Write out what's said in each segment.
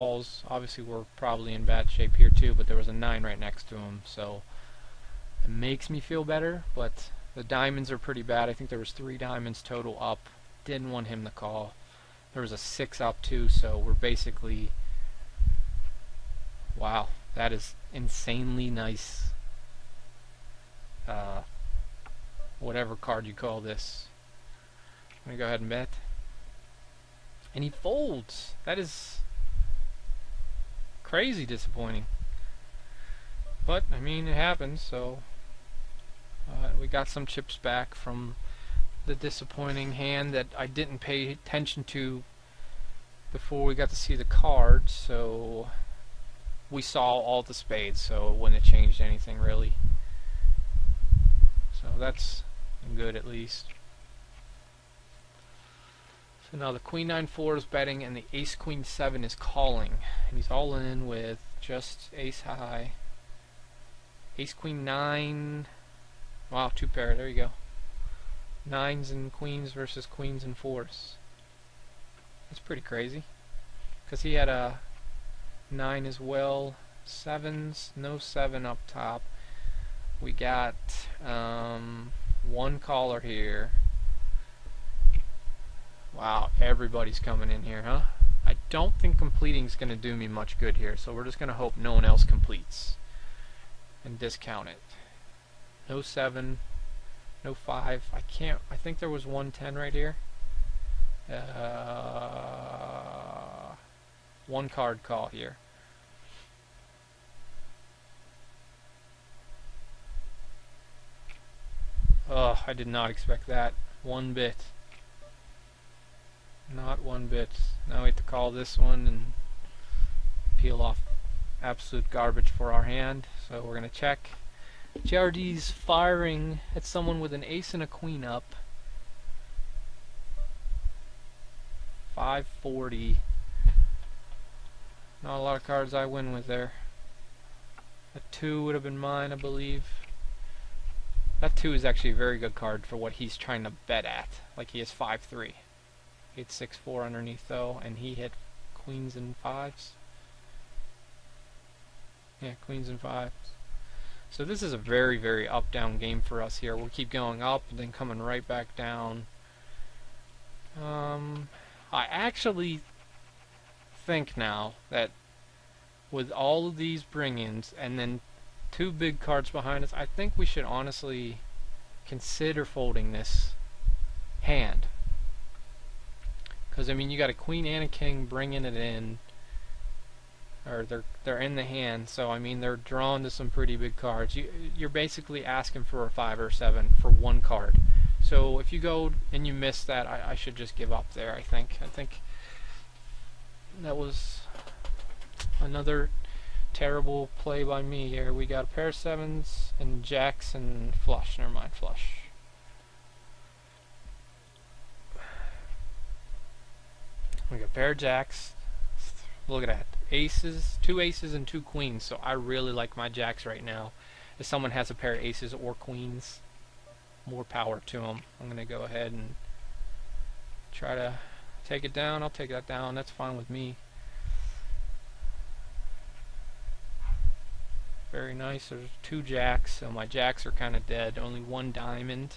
balls obviously were probably in bad shape here too, but there was a 9 right next to him, so it makes me feel better, but the diamonds are pretty bad. I think there was 3 diamonds total up. Didn't want him to call. There was a 6 up too, so we're basically... Wow, that is insanely nice. Uh, whatever card you call this. I'm gonna go ahead and bet. And he folds. That is crazy disappointing. But, I mean, it happens, so... we got some chips back from the disappointing hand that I didn't pay attention to before we got to see the cards, so we saw all the spades, so it wouldn't have changed anything really. So that's good at least. So now the Queen 9-4 is betting and the Ace Queen 7 is calling, and he's all in with just Ace High. Ace Queen 9. Wow, 2 pair, there you go. 9s and queens versus queens and 4s. That's pretty crazy. Because he had a 9 as well. 7s, no 7 up top. We got one caller here. Wow, everybody's coming in here, huh? I don't think completing is going to do me much good here, so we're just going to hope no one else completes. And discount it. No 7, no 5. I think there was 110 right here. One card call here. Oh, I did not expect that. One bit. Not one bit. Now we have to call this one and peel off absolute garbage for our hand. So we're going to check. JRD's firing at someone with an ace and a queen up. 540. Not a lot of cards I win with there. A 2 would have been mine, I believe. That 2 is actually a very good card for what he's trying to bet at. Like he has 5-3. He had 6-4 underneath though, and he hit queens and 5s. Yeah, queens and 5s. So this is a very, very up-down game for us here. We'll keep going up and then coming right back down. I actually think now that with all of these bring-ins and then 2 big cards behind us, I think we should honestly consider folding this hand. Because, I mean, you got a queen and a king bringing it in. Or they're in the hand, so I mean they're drawn to some pretty big cards. You're basically asking for a 5 or 7 for one card. So if you go and you miss that, I should just give up there. I think that was another terrible play by me here. We got a pair of 7s and jacks and flush. Never mind, flush. We got a pair of jacks. Look at that. Aces, 2 aces and 2 queens, so I really like my jacks right now. If someone has a pair of aces or queens, more power to them. I'm going to go ahead and try to take it down. I'll take that down. That's fine with me. Very nice. There's 2 jacks, so my jacks are kind of dead. Only 1 diamond,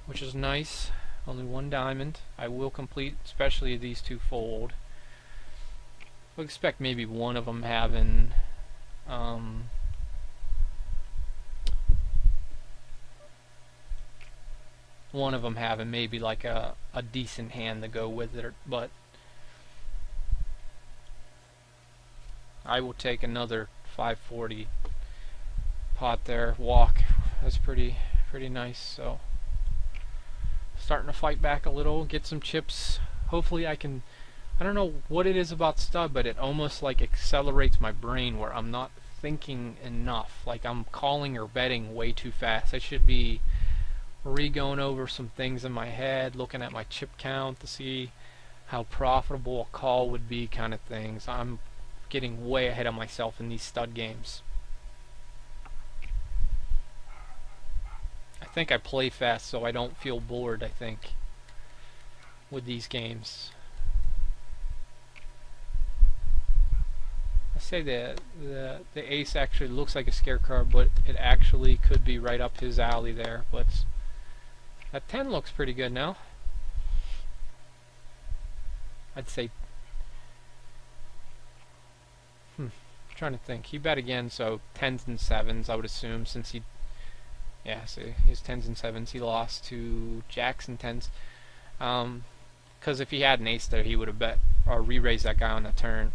which is nice. Only 1 diamond. I will complete, especially if these 2 fold. I expect maybe one of them having maybe like a decent hand to go with it, but I will take another 540 pot there. Walk. That's pretty nice. So starting to fight back a little, get some chips. Hopefully I can. I don't know what it is about stud, but it almost like accelerates my brain where I'm not thinking enough. Like I'm calling or betting way too fast. I should be re-going over some things in my head, looking at my chip count to see how profitable a call would be, kind of things. I'm getting way ahead of myself in these stud games. I think I play fast so I don't feel bored, I think, with these games. say the ace actually looks like a scare card, but it actually could be right up his alley there. But that 10 looks pretty good now. I'd say. Trying to think. He bet again, so 10s and 7s, I would assume, since he. Yeah, see, he's 10s and 7s. He lost to jacks and 10s. Because if he had an ace there, he would have bet or re-raised that guy on the turn.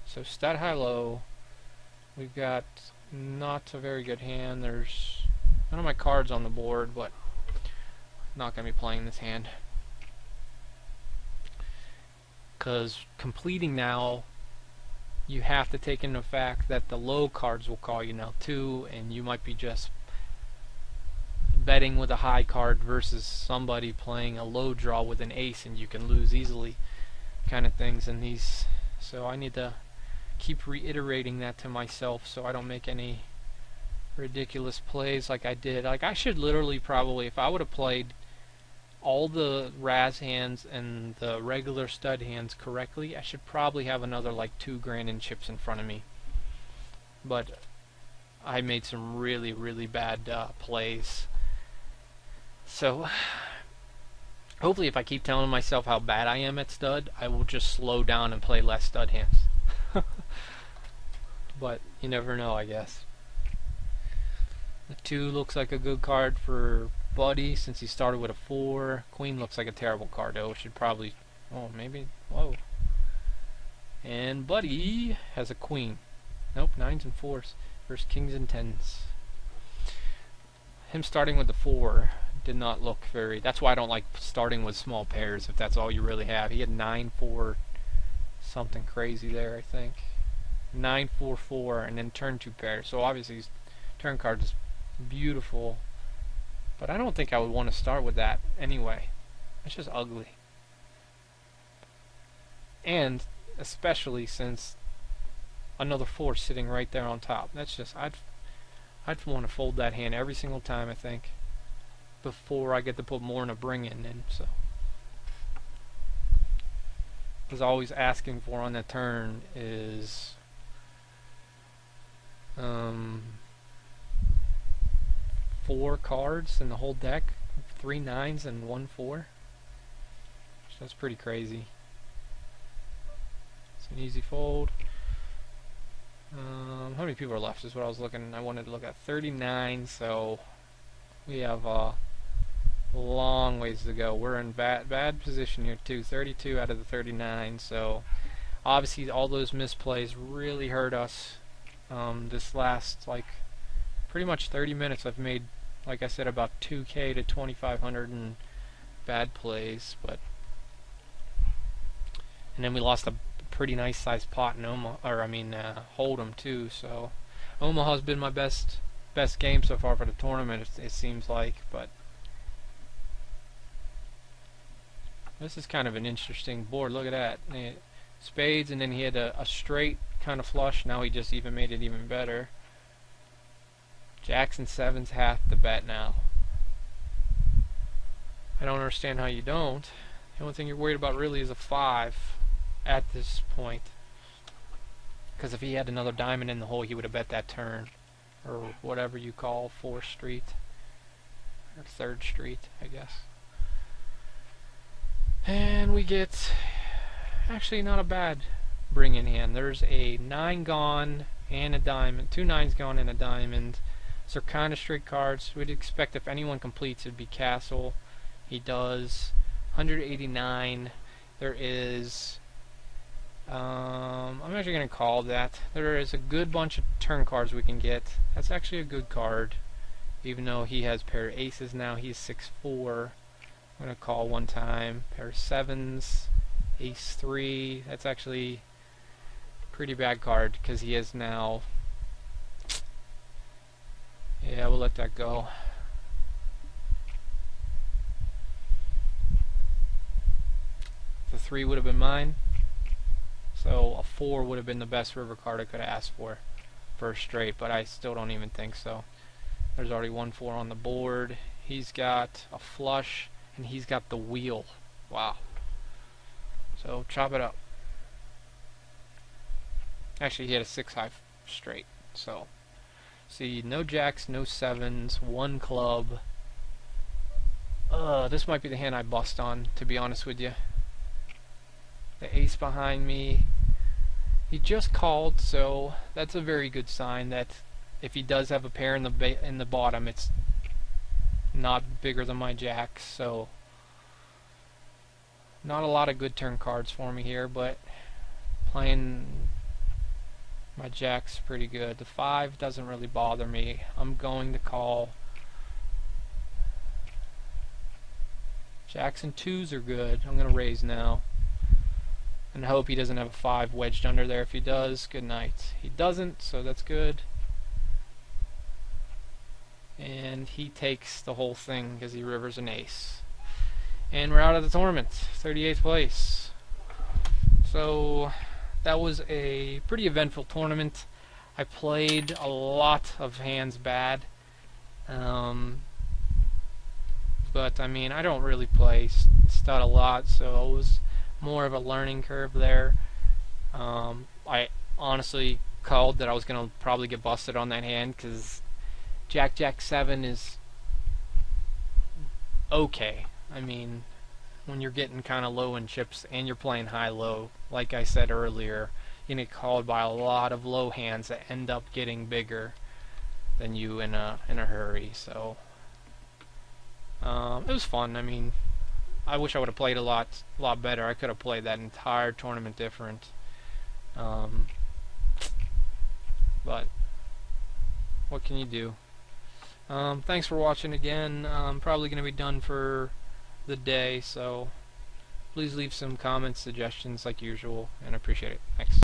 So stud high low. We've got not a very good hand. There's none of my cards on the board, but not going to be playing this hand. Because completing now, you have to take into fact that the low cards will call you now too, and you might be just betting with a high card versus somebody playing a low draw with an ace, and you can lose easily, kind of things. And these, so I need to keep reiterating that to myself so I don't make any ridiculous plays like I did. Like, I should literally probably, if I would have played all the Raz hands and the regular stud hands correctly, I should probably have another like 2 grand in chips in front of me. But I made some really, really bad plays. So hopefully if I keep telling myself how bad I am at stud, I will just slow down and play less stud hands. But you never know, I guess. The 2 looks like a good card for Buddy since he started with a 4. Queen looks like a terrible card though. Should probably, oh maybe, whoa. And Buddy has a queen. Nope, 9s and 4s versus kings and 10s. Him starting with the 4 did not look very, that's why I don't like starting with small pairs if that's all you really have. He had 9-4 something crazy there, I think. 9-4-4 and then turn 2 pairs. So obviously his turn card is beautiful, but I don't think I would want to start with that anyway. It's just ugly. And especially since another 4 sitting right there on top. That's just, I'd want to fold that hand every single time, I think, before I get to put more in a bring in. So I was always asking for on the turn is 4 cards in the whole deck, 3 9s and 1 4. So that's pretty crazy. It's an easy fold. How many people are left is what I was looking. I wanted to look at 39, so we have a long ways to go. We're in bad position here too. 32 out of the 39, so obviously all those misplays really hurt us. This last like pretty much 30 minutes I've made, like I said, about 2K to 2,500 in bad plays, but and then we lost a pretty nice sized pot in Omaha, or I mean Hold'em too. So Omaha's been my best game so far for the tournament, it seems like. But this is kind of an interesting board. Look at that, spades, and then he had a straight kind of flush. Now he just even made it even better. Jacks and 7s half the bet now. I don't understand how you don't. The only thing you're worried about really is a 5 at this point. Because if he had another diamond in the hole, he would have bet that turn. Or whatever you call 4th street. Or 3rd street, I guess. And we get actually not a bad bring in hand. There's a 9 gone and a diamond. 2 9s gone and a diamond. So kind of straight cards. We'd expect if anyone completes it'd be Castle. He does. 189. There is I'm actually going to call that. There is a good bunch of turn cards we can get. That's actually a good card. Even though he has pair of aces now, he's 6-4. I'm going to call one time. Pair of 7s, ace 3. That's actually a pretty bad card because he is now. Yeah, we'll let that go. The 3 would have been mine. So a 4 would have been the best river card I could have asked for a straight, but I still don't even think so. There's already 1-4 on the board. He's got a flush, and he's got the wheel. Wow. So chop it up. Actually, he had a 6-high straight. So, see, no jacks, no sevens, one club. This might be the hand I bust on, to be honest with you. The ace behind me. He just called, so that's a very good sign that if he does have a pair in the bottom, it's not bigger than my jacks. So, not a lot of good turn cards for me here, but playing my jacks pretty good. The 5 doesn't really bother me. I'm going to call. Jacks and 2s are good. I'm going to raise now. And hope he doesn't have a 5 wedged under there. If he does, good night. He doesn't, so that's good. And he takes the whole thing because he rivers an ace. And we're out of the tournament. 38th place. So that was a pretty eventful tournament. I played a lot of hands bad. But I mean, I don't really play stud a lot, so it was more of a learning curve there. I honestly called that I was going to probably get busted on that hand because Jack 7 is okay. I mean, when you're getting kind of low in chips and you're playing high-low, like I said earlier, you get called by a lot of low hands that end up getting bigger than you in a hurry. So it was fun. I mean, I wish I would have played a lot better. I could have played that entire tournament different. But what can you do? Thanks for watching again. I'm probably going to be done for the day, so please leave some comments, suggestions like usual, and I appreciate it. Thanks.